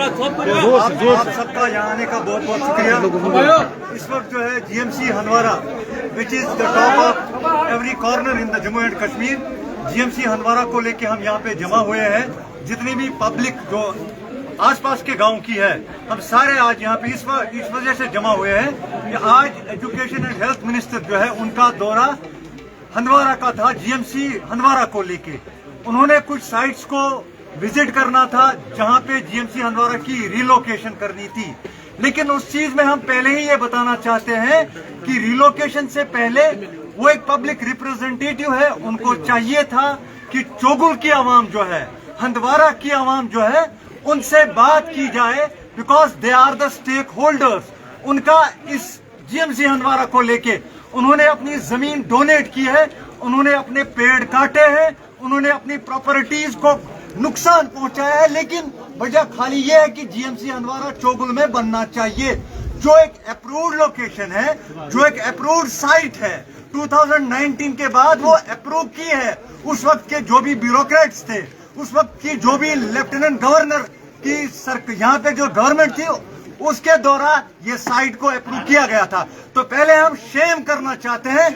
आप सबका यहाँ आने का बहुत बहुत शुक्रिया। इस वक्त जो है GMC Handwara which is the top of every corner in the Jammu and Kashmir, GMC Handwara को लेके हम यहाँ पे जमा हुए हैं। जितनी भी पब्लिक जो आसपास के गांव की है, हम सारे आज यहाँ पे इस वजह से जमा हुए हैं कि आज एजुकेशन एंड हेल्थ मिनिस्टर जो है उनका दौरा हंदवारा का था GMC हंदवारा को लेके। उन्होंने कुछ साइट्स को विजिट करना था जहां पे GMC हंदवारा की रिलोकेशन करनी थी, लेकिन उस चीज में हम पहले ही ये बताना चाहते हैं कि रिलोकेशन से पहले वो एक पब्लिक रिप्रेजेंटेटिव है, उनको चाहिए था कि चोगुल की आवाम जो है, हंदवारा की आवाम जो है, उनसे बात की जाए, because they are the stakeholders. उनका इस GMC हंदवारा को लेके उन्होंने अपनी जमीन डोनेट की है, उन्होंने अपने पेड़ काटे हैं, उन्होंने अपनी प्रॉपर्टीज को नुकसान पहुंचाया है, लेकिन वजह खाली ये है कि GMC हंदवारा चोगुल में बनना चाहिए, जो एक अप्रूव्ड लोकेशन है, जो एक अप्रूव्ड साइट है। 2019 के बाद वो अप्रूव की है। उस वक्त के जो भी ब्यूरोक्रेट्स थे, उस वक्त की जो भी लेफ्टिनेंट गवर्नर की यहाँ पे जो गवर्नमेंट थी, उसके द्वारा ये साइट को अप्रूव किया गया था। तो पहले हम शेम करना चाहते हैं,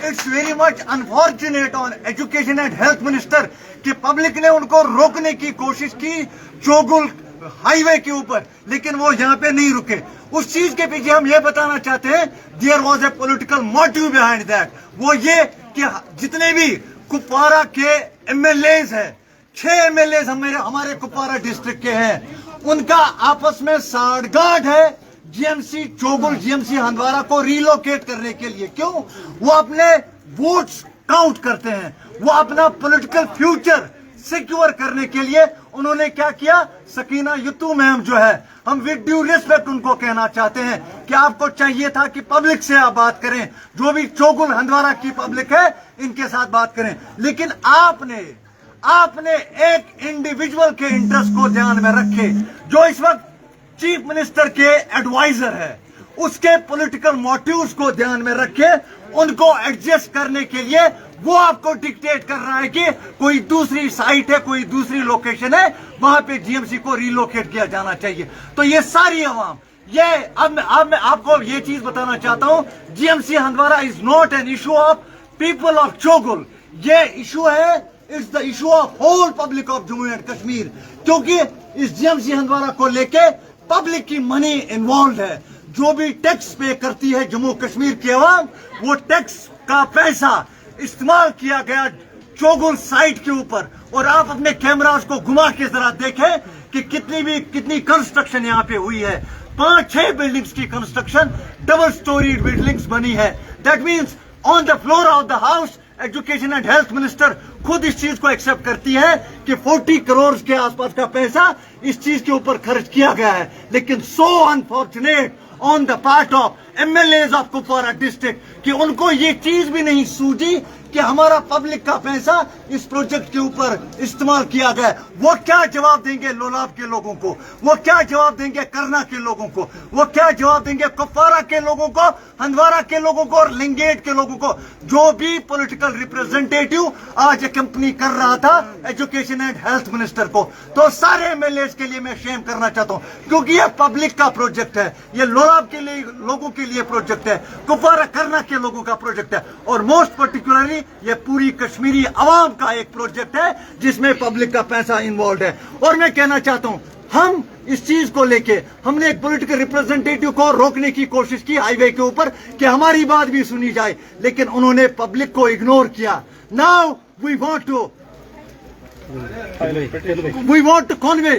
it's very much unfortunate on education and health minister कि पब्लिक ने उनको रोकने की कोशिश की चोगुल हाईवे के ऊपर, लेकिन वो यहाँ पे नहीं रुके। उस चीज के पीछे हम ये बताना चाहते हैं, there was a political motive behind that. वो ये कि जितने भी कुपवारा के MLAs हैं, 6 MLAs हमारे कुपवारा डिस्ट्रिक्ट के हैं, उनका आपस में साठगांठ है GMC चोगुल GMC हंदवारा को रिलोकेट करने के लिए। क्यों? वो अपने वोट्स काउंट करते हैं, वो अपना पॉलिटिकल फ्यूचर सिक्योर करने के लिए उन्होंने क्या किया। सकीना युतू मैम जो है, हम विद ड्यू रिस्पेक्ट उनको कहना चाहते हैं कि आपको चाहिए था कि पब्लिक से आप बात करें, जो भी चोगुल हंदवारा की पब्लिक है इनके साथ बात करें, लेकिन आपने एक इंडिविजुअल के इंटरेस्ट को ध्यान में रखे, जो इस वक्त चीफ मिनिस्टर के एडवाइजर है, उसके पॉलिटिकल मोटिव्स को ध्यान में रखे, उनको एडजस्ट करने के लिए वो आपको डिक्टेट कर रहा है कि कोई दूसरी साइट है, कोई दूसरी लोकेशन है, वहां पे GMC को रिलोकेट किया जाना चाहिए। तो ये सारी आवाम, ये अब मैं आपको ये चीज बताना चाहता हूं, GMC Handwara is not an issue of people of Chogul, ये इशू है, it's the issue of whole public of Jammu and Kashmir, क्योंकि इस GMC हंदवारा को लेके पब्लिक की मनी इन्वॉल्व है। जो भी टैक्स पे करती है जम्मू कश्मीर की आवाम, वो टैक्स का पैसा इस्तेमाल किया गया चोगुल साइट के ऊपर। और आप अपने कैमरास को घुमा के जरा देखें कि कितनी कंस्ट्रक्शन यहाँ पे हुई है। 5-6 बिल्डिंग्स की कंस्ट्रक्शन, डबल स्टोरी बिल्डिंग्स बनी है। That means on the floor of the house education and health minister खुद इस चीज को एक्सेप्ट करती है कि 40 करोड़ के आसपास का पैसा इस चीज के ऊपर खर्च किया गया है। लेकिन सो unfortunate on the part of MLAs of Kupwara district कि उनको ये चीज भी नहीं सूझी कि हमारा पब्लिक का पैसा इस प्रोजेक्ट के ऊपर इस्तेमाल किया गया। वो क्या जवाब देंगे लोलाब के लोगों को, वो क्या जवाब देंगे करना के लोगों को, वो क्या जवाब देंगे कुपवारा के लोगों को, हंदवारा के लोगों को और लिंगेट के लोगों को, जो भी पॉलिटिकल रिप्रेजेंटेटिव आज कंपनी कर रहा था एजुकेशन एंड हेल्थ मिनिस्टर को। तो सारे MLAs के लिए मैं शेम करना चाहता हूं, क्योंकि ये पब्लिक का प्रोजेक्ट है, ये लोलाब के लिए लोगों के लिए प्रोजेक्ट है, कुपवारा करना के लोगों का प्रोजेक्ट है, और मोस्ट पर्टिकुलरली ये पूरी कश्मीरी आवाम का एक प्रोजेक्ट है जिसमें पब्लिक का पैसा इन्वॉल्व है। और मैं कहना चाहता हूं, हम इस चीज को लेके हमने एक पॉलिटिकल रिप्रेजेंटेटिव को रोकने की कोशिश की हाईवे के ऊपर कि हमारी बात भी सुनी जाए, लेकिन उन्होंने पब्लिक को इग्नोर किया। Now we want to convey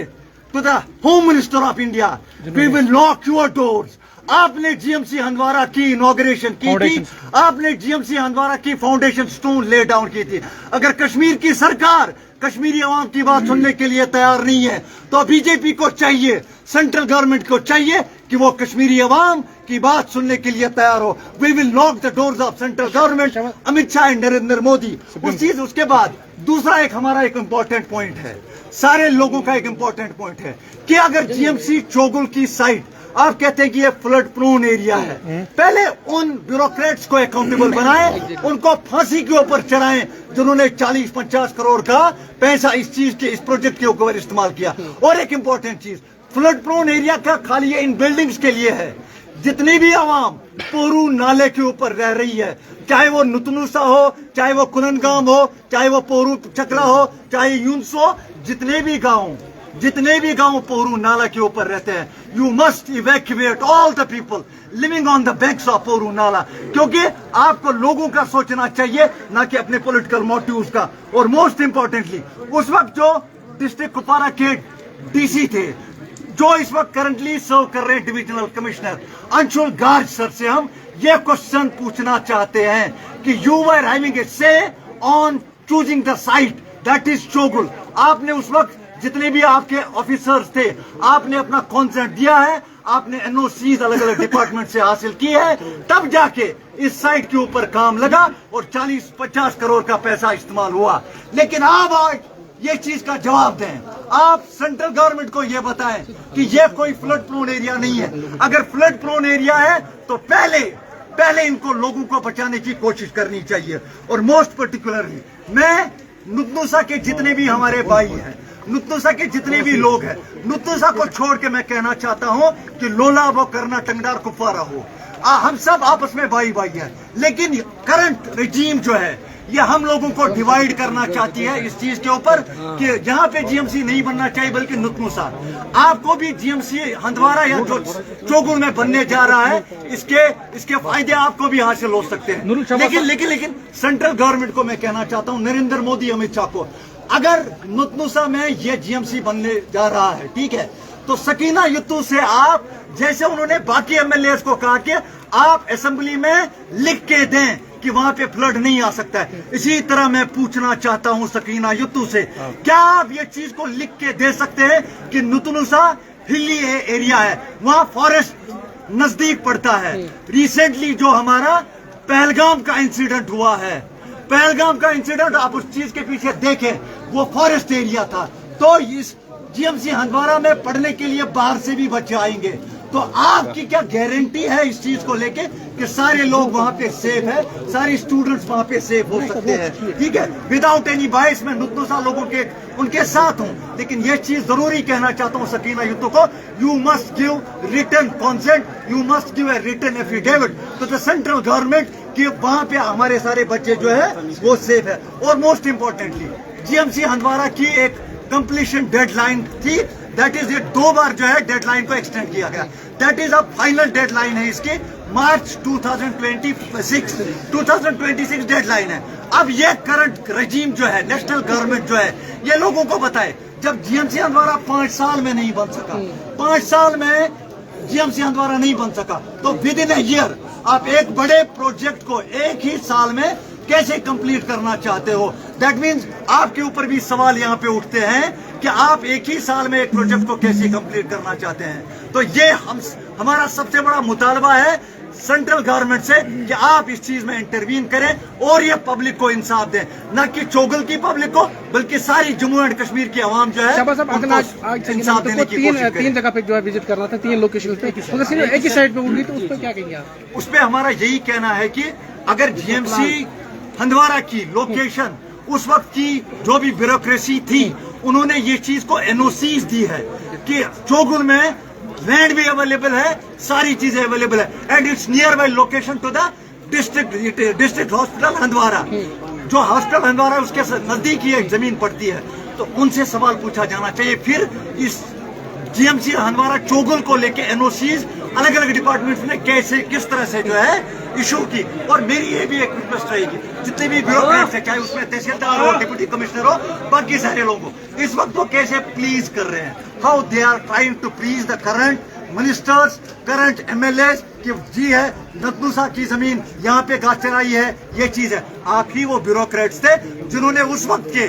to the home minister of India, we will lock your doors. आपने GMC हंदवारा की इनॉग्रेशन की थी, आपने GMC हंदवारा की फाउंडेशन स्टोन ले डाउन की थी। अगर कश्मीर की सरकार कश्मीरी आवाम की बात सुनने के लिए तैयार नहीं है, तो BJP को चाहिए, सेंट्रल गवर्नमेंट को चाहिए कि वो कश्मीरी आवाम की बात सुनने के लिए तैयार हो। We will lock the doors of central government, Amit Shah and Narendra Modi. उसके बाद दूसरा हमारा एक इंपॉर्टेंट पॉइंट है, सारे लोगों का एक इंपॉर्टेंट पॉइंट है कि अगर जीएमसी चोगुल की साइट आप कहते हैं कि ये फ्लड प्रोन एरिया है, पहले उन ब्यूरोक्रेट्स को अकाउंटेबल बनाएं, उनको फांसी के ऊपर चढ़ाएं जिन्होंने 40-50 करोड़ का पैसा इस चीज के, इस प्रोजेक्ट के ऊपर इस्तेमाल किया। और एक इंपॉर्टेंट चीज, फ्लड प्रोन एरिया का खाली इन बिल्डिंग्स के लिए है, जितनी भी आवाम पोरू नाले के ऊपर रह रही है, चाहे वो नुतनुसा हो, चाहे वो कुननगाम हो, चाहे वो पोरू चकला हो, चाहे यूंस हो, जितने भी गांव पोरू नाला के ऊपर रहते हैं, you must evacuate all the people living on the banks of Poru नाला, क्योंकि आपको लोगों का सोचना चाहिए, ना कि अपने पॉलिटिकल मोटिव्स का। और मोस्ट इंपॉर्टेंटली, उस वक्त जो डिस्ट्रिक्ट कुपवारा के डीसी थे, जो इस वक्त करंटली सर्व कर रहे हैं divisional commissioner Anshul Garg sir से हम ये क्वेश्चन पूछना चाहते हैं कि you were having a say on choosing the site that is Chogul. आपने उस वक्त जितने भी आपके ऑफिसर्स थे, आपने अपना कॉन्सेंट दिया है, आपने एनओसीज अलग अलग डिपार्टमेंट से हासिल की है, तब जाके इस साइट के ऊपर काम लगा और 40-50 करोड़ का पैसा इस्तेमाल हुआ। लेकिन आप आज ये चीज का जवाब दें, आप सेंट्रल गवर्नमेंट को ये बताएं कि ये कोई फ्लड प्रोन एरिया नहीं है। अगर फ्लड प्रोन एरिया है तो पहले इनको लोगों को बचाने की कोशिश करनी चाहिए। और मोस्ट पर्टिकुलरली मैं नुतनुसा के जितने भी हमारे भाई हैं, नुतनुसा के जितने भी लोग हैं, नुतनुसा को छोड़ के मैं कहना चाहता हूं कि लोला वो करना टंगडार कुपवारा हो, हम सब आपस में भाई भाई हैं। लेकिन करंट रिजीम जो है ये हम लोगों को डिवाइड करना चाहती है इस चीज के ऊपर कि यहाँ पे जीएमसी नहीं बनना चाहिए बल्कि नुतनुसा। आपको भी जीएमसी हंदवारा या जो चोगुल में बनने जा रहा है, इसके फायदे आपको भी हासिल हो सकते हैं। लेकिन सेंट्रल गवर्नमेंट को मैं कहना चाहता हूँ, नरेंद्र मोदी अमित शाह को, अगर नुतनुसा में ये जीएमसी बनने जा रहा है, ठीक है, तो सकीना युत्तू से आप, जैसे उन्होंने बाकी एमएलए को कहा कि आप असेंबली में लिख के दें कि वहां पे फ्लड नहीं आ सकता है, इसी तरह मैं पूछना चाहता हूं सकीना युत्तू से, क्या आप ये चीज को लिख के दे सकते हैं कि नुतनुसा हिली एरिया है, वहां फॉरेस्ट नजदीक पड़ता है। रिसेंटली जो हमारा पहलगाम का इंसिडेंट हुआ है, पहलगाम का इंसिडेंट आप उस चीज के पीछे देखें, वो फॉरेस्ट एरिया था। तो इस जीएमसी हंदवारा में पढ़ने के लिए बाहर से भी बच्चे आएंगे, तो आपकी क्या गारंटी है इस चीज को लेके कि सारे लोग वहां पे सेफ है, सारे स्टूडेंट्स वहां पे सेफ हो सकते हैं? ठीक है, विदाउट एनी बायस मैं नुतनुसा लोगों के उनके साथ हूं, लेकिन ये चीज जरूरी कहना चाहता हूं सकीना युत्तू को, you must give written consent, you must give a written affidavit to the central government कि वहां पे हमारे सारे बच्चे जो है वो सेफ है। और मोस्ट इंपॉर्टेंटली जीएमसी हंदवारा की एक कंप्लीशन डेडलाइन थी, दैट इज ये 2 बार जो है डेडलाइन को एक्सटेंड किया गया, दैट इज अब फाइनल डेडलाइन है इसकी, मार्च 2026 डेडलाइन है। अब ये करंट रजीम जो है, नेशनल गवर्नमेंट जो है, ये लोगों को बताए, जब जीएमसी हंदवारा 5 साल में नहीं बन सका, 5 साल में जीएमसी हंदवारा नहीं बन सका, तो विद इन ए ईयर आप एक बड़े प्रोजेक्ट को एक ही साल में कैसे कंप्लीट करना चाहते हो? दैट मीन्स आपके ऊपर भी सवाल यहाँ पे उठते हैं कि आप एक ही साल में एक प्रोजेक्ट को कैसे कंप्लीट करना चाहते हैं। तो ये हमारा सबसे बड़ा मुतालबा है सेंट्रल गवर्नमेंट से कि आप इस चीज में इंटरवीन करें और ये पब्लिक को इंसाफ दें, न कि चोगल की पब्लिक को बल्कि सारी जम्मू एंड कश्मीर की आवाम जो है इंसाफ देने की कोशिश करें। 3 जगह पे जो है विजिट करना था, 3 लोकेशन पे, सिर्फ एक ही साइड पे उड़ गई, तो उस पर क्या कहेंगे आप? उस पर हमारा यही कहना है कि अगर जीएमसी हंदवारा की लोकेशन उस वक्त की जो भी ब्यूरोक्रेसी थी, उन्होंने ये चीज को एनओसीज दी है कि चोगुल में लैंड भी अवेलेबल है, सारी चीजें अवेलेबल है, and it's near by location to the district hospital Handwara. जो हॉस्पिटल हंदवारा उसके नजदीक ही एक जमीन पड़ती है, तो उनसे सवाल पूछा जाना चाहिए। फिर इस जीएमसी हंदवारा चोगुल को लेके एनओसीज अलग अलग डिपार्टमेंट्स ने कैसे किस तरह से जो है इशू की। और मेरी ये भी एक रिक्वेस्ट रहेगी, जितने भी ब्यूरोक्रेट्स है, चाहे उसमें तहसीलदार हो, डिप्टी कमिश्नर हो, बाकी सारे लोगों, इस वक्त वो कैसे प्लीज कर रहे हैं, how they are trying to please the current ministers, current MLA कि जी है नुतनुसा की जमीन यहाँ पे घास चराई है, ये चीज है। आप ही वो ब्यूरोक्रेट्स थे जिन्होंने उस वक्त के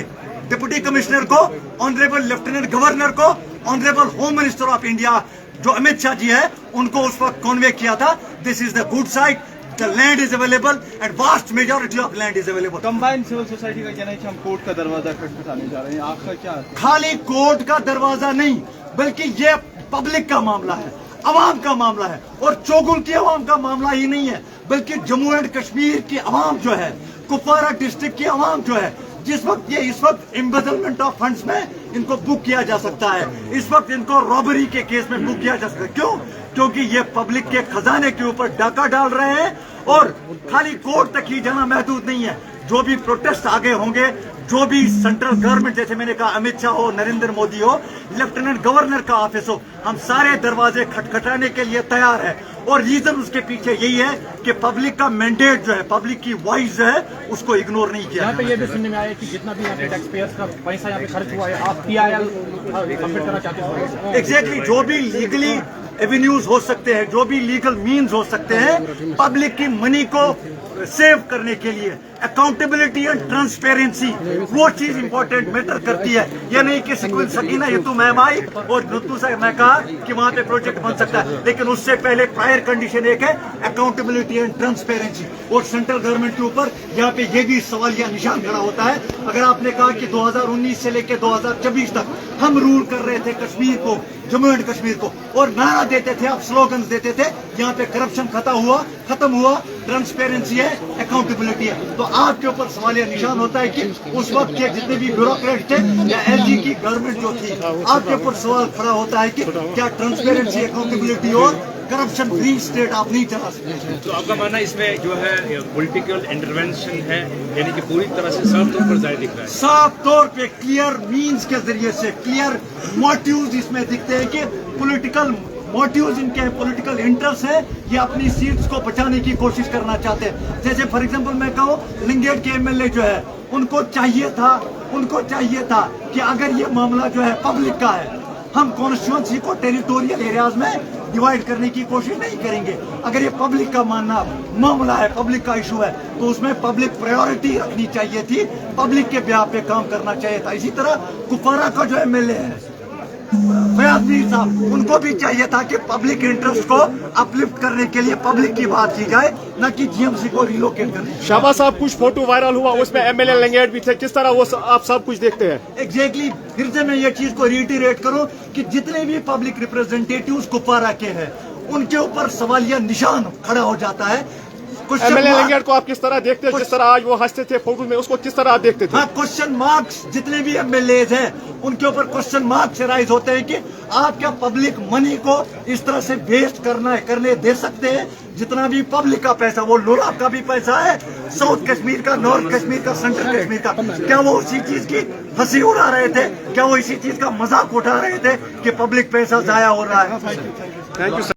डिप्टी कमिश्नर को, ऑनरेबल लेफ्टिनेंट गवर्नर को, honourable home minister of India जो अमित शाह जी है, उनको उस वक्त कॉन्वे किया था, this is the good site, The land is available and vast majority of land is available. Combine civil society का कहना है कि हम कोर्ट का दरवाजा खटखटाने जा रहे हैं, आपका क्या है? खाली कोर्ट का दरवाजा नहीं, बल्कि ये पब्लिक का मामला है, अवाम का मामला है, और चोगुल की अवाम का मामला ही नहीं है, बल्कि जम्मू एंड कश्मीर की अवाम जो है, कुपवारा डिस्ट्रिक्ट की अवाम जो है, इस वक्त एम्बेजलमेंट ऑफ फंड्स में इनको बुक किया जा सकता है, इस वक्त इनको रॉबरी के केस में बुक किया जा सकता है। क्यों? क्योंकि ये पब्लिक के खजाने के ऊपर डाका डाल रहे हैं, और खाली कोर्ट तक ही जाना महदूद नहीं है। जो भी प्रोटेस्ट आगे होंगे, जो भी सेंट्रल गवर्नमेंट, जैसे मैंने कहा अमित शाह हो, नरेंद्र मोदी हो, लेफ्टिनेंट गवर्नर का ऑफिस हो, हम सारे दरवाजे खटखटाने के लिए तैयार है। और रीजन उसके पीछे यही है कि पब्लिक का मैंडेट जो है, पब्लिक की वॉइस जो है, उसको इग्नोर नहीं किया। यहाँ पे ये भी सुनने में आया कि जितना भी यहाँ पे टैक्स पेयर्स का पैसा यहाँ पे खर्च हुआ है, आप PIL सबमिट करना चाहते हैं? एग्जैक्टली, जो भी लीगली एवेन्यूज हो सकते हैं, जो भी लीगल मीन्स हो सकते हैं, पब्लिक की मनी को सेव करने के लिए अकाउंटेबिलिटी एंड ट्रांसपेरेंसी, वो चीज इंपॉर्टेंट मैटर करती है। ये नहीं कि सकीना ये तो मैम आई और नुतू से मैं कहा कि वहां पे प्रोजेक्ट बन सकता है, लेकिन उससे पहले प्रायर कंडीशन एक है अकाउंटेबिलिटी एंड ट्रांसपेरेंसी। और सेंट्रल गवर्नमेंट के ऊपर यहाँ पे ये भी सवालिया निशान खड़ा होता है। अगर आपने कहा कि 2019 से लेकर 2024 तक हम रूल कर रहे थे कश्मीर को, जम्मू एंड कश्मीर को, और नारा देते थे, आप स्लोगन्स देते थे, यहाँ पे करप्शन खत्म हुआ, ट्रांसपेरेंसी है, अकाउंटेबिलिटी है, तो आपके ऊपर सवालिया निशान होता है कि उस वक्त के जितने भी ब्यूरोक्रेट थे या LG की गवर्नमेंट जो थी, आपके ऊपर सवाल खड़ा होता है कि क्या ट्रांसपेरेंसी, अकाउंटेबिलिटी और करप्शन फ्री स्टेट आप नहीं चला सकते। तो आपका मानना इसमें जो है पॉलिटिकल इंटरवेंशन है, यानी कि पूरी तरह से साफ तौर पर जाहिर दिख रहा है? साफ तौर पे क्लियर मीन्स के जरिए से क्लियर मोटिव्स इसमें दिखते हैं कि पॉलिटिकल मोटिव्स इनके हैं, पॉलिटिकल इंटरेस्ट है, ये अपनी सीट्स को बचाने की कोशिश करना चाहते हैं। जैसे फॉर एग्जांपल मैं कहूँ, लिंगेट के MLA जो है, उनको चाहिए था कि अगर ये मामला जो है पब्लिक का है, हम कॉन्स्टिट्यूएंसी को टेरिटोरियल एरियाज में डिवाइड करने की कोशिश नहीं करेंगे। अगर ये पब्लिक का मामला है, पब्लिक का इशू है, तो उसमें पब्लिक प्रायोरिटी रखनी चाहिए थी, पब्लिक के ब्याह पे काम करना चाहिए था। इसी तरह कुपवारा का जो MLA है फयाज मीर साहब, उनको भी चाहिए था कि पब्लिक इंटरेस्ट को अपलिफ्ट करने के लिए पब्लिक की बात की जाए, न कि GMC को रिलोकेट करने। शाहबाज साहब, कुछ फोटो वायरल हुआ, उसमें MLA लिंगेट भी थे, किस तरह वो आप सब कुछ देखते हैं? एग्जैक्टली, फिर से मैं ये चीज को रिइटरेट करूं कि जितने भी पब्लिक रिप्रेजेंटेटिव्स कुपवारा के हैं, उनके ऊपर सवालिया निशान खड़ा हो जाता है। MLA लिंगेट को आप किस तरह देखते हैं? जिस तरह आज वो हंसते थे फोटो में, उसको किस तरह आप देखते थे? हाँ, क्वेश्चन मार्क्स, जितने भी MLAs हैं उनके ऊपर क्वेश्चन मार्क्स राइज होते हैं कि आप क्या पब्लिक मनी को इस तरह से वेस्ट करने दे सकते हैं? जितना भी पब्लिक का पैसा, वो लोराब का भी पैसा है, साउथ कश्मीर का, नॉर्थ कश्मीर का, सेंट्रल कश्मीर का, क्या वो उसी चीज की हंसी उड़ा रहे थे? क्या वो इसी चीज का मजाक उठा रहे थे कि पब्लिक पैसा जाया हो रहा है? Thank you sir.